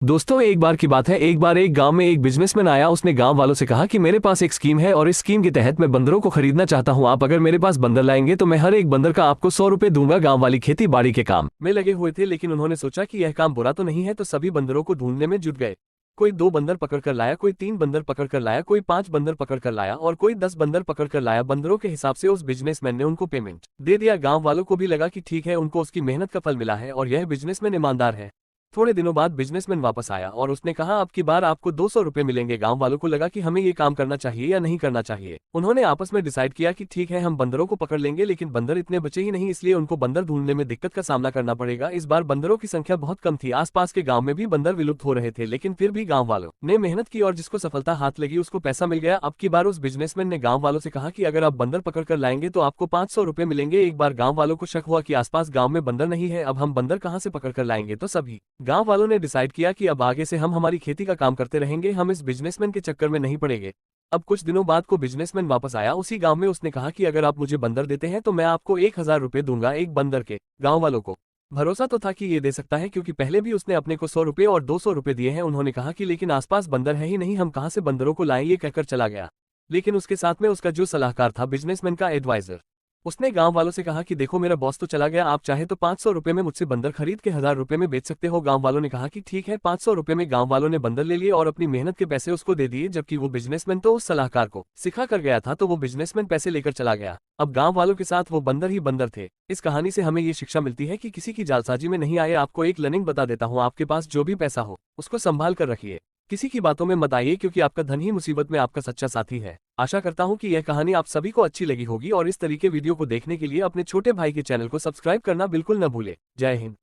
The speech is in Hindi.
दोस्तों, एक बार की बात है। एक बार एक गांव में एक बिजनेसमैन आया। उसने गांव वालों से कहा कि मेरे पास एक स्कीम है और इस स्कीम के तहत मैं बंदरों को खरीदना चाहता हूं। आप अगर मेरे पास बंदर लाएंगे तो मैं हर एक बंदर का आपको 100 रुपए दूंगा। गांव वाली खेती बाड़ी के काम में लगे हुए थे, लेकिन उन्होंने सोचा कि यह काम बुरा तो नहीं है, तो सभी बंदरों को ढूंढने में जुट गए। कोई 2 बंदर पकड़ कर लाया, कोई 3 बंदर पकड़ कर लाया, कोई 5 बंदर पकड़ कर लाया और कोई 10 बंदर पकड़ कर लाया। बंदरों के हिसाब से उस बिजनेसमैन ने उनको पेमेंट दे दिया। गांव वालों को भी लगा कि ठीक है, उनको उसकी मेहनत का फल मिला है और यह बिजनेसमैन ईमानदार है। थोड़े दिनों बाद बिजनेसमैन वापस आया और उसने कहा, अब की बार आपको 200 रुपए मिलेंगे। गांव वालों को लगा कि हमें ये काम करना चाहिए या नहीं करना चाहिए। उन्होंने आपस में डिसाइड किया कि ठीक है, हम बंदरों को पकड़ लेंगे, लेकिन बंदर इतने बचे ही नहीं, इसलिए उनको बंदर ढूंढने में दिक्कत का सामना करना पड़ेगा। इस बार बंदरों की संख्या बहुत कम थी। आसपास के गांव में भी बंदर विलुप्त हो रहे थे, लेकिन फिर भी गांव वालों ने मेहनत की और जिसको सफलता हाथ लगी उसको पैसा मिल गया। अब की बार उस बिजनेसमैन ने गांव वालों से कहा कि अगर आप बंदर पकड़ कर लाएंगे तो आपको 500 रुपए मिलेंगे। एक बार गांव वालों को शक हुआ कि आसपास गांव में बंदर नहीं है, अब हम बंदर कहां से पकड़ कर लाएंगे। तो सभी गांव वालों ने डिसाइड किया कि अब आगे से हम हमारी खेती का काम करते रहेंगे, हम इस बिजनेसमैन के चक्कर में नहीं पड़ेंगे। अब कुछ दिनों बाद को बिजनेसमैन वापस आया उसी गांव में। उसने कहा कि अगर आप मुझे बंदर देते हैं तो मैं आपको 1000 रुपए दूंगा एक बंदर के। गांव वालों को भरोसा तो था कि ये दे सकता है, क्योंकि पहले भी उसने अपने को 100 रुपए और 200 रुपए दिए हैं। उन्होंने कहा कि लेकिन आसपास बंदर है ही नहीं, हम कहां से बंदरों को लाएं। ये कहकर चला गया। लेकिन उसके साथ में उसका जो सलाहकार था, बिजनेसमैन का एडवाइजर, उसने गांव वालों से कहा कि देखो, मेरा बॉस तो चला गया, आप चाहे तो 500 रुपए में मुझसे बंदर खरीद के 1000 रुपए में बेच सकते हो। गांव वालों ने कहा कि ठीक है। 500 रुपए में गांव वालों ने बंदर ले लिए और अपनी मेहनत के पैसे उसको दे दिए, जबकि वो बिजनेसमैन तो उस सलाहकार को सिखा कर गया था, तो वो बिजनेसमैन पैसे लेकर चला गया। अब गांव वालों के साथ वो बंदर ही बंदर थे। इस कहानी से हमें ये शिक्षा मिलती है कि किसी की जालसाजी में नहीं आए। आपको एक लर्निंग बता देता हूँ, आपके पास जो भी पैसा हो उसको संभाल कर रखिए, किसी की बातों में मत आइए, क्योंकि आपका धन ही मुसीबत में आपका सच्चा साथी है। आशा करता हूं कि यह कहानी आप सभी को अच्छी लगी होगी और इस तरीके वीडियो को देखने के लिए अपने छोटे भाई के चैनल को सब्सक्राइब करना बिल्कुल न भूले। जय हिंद।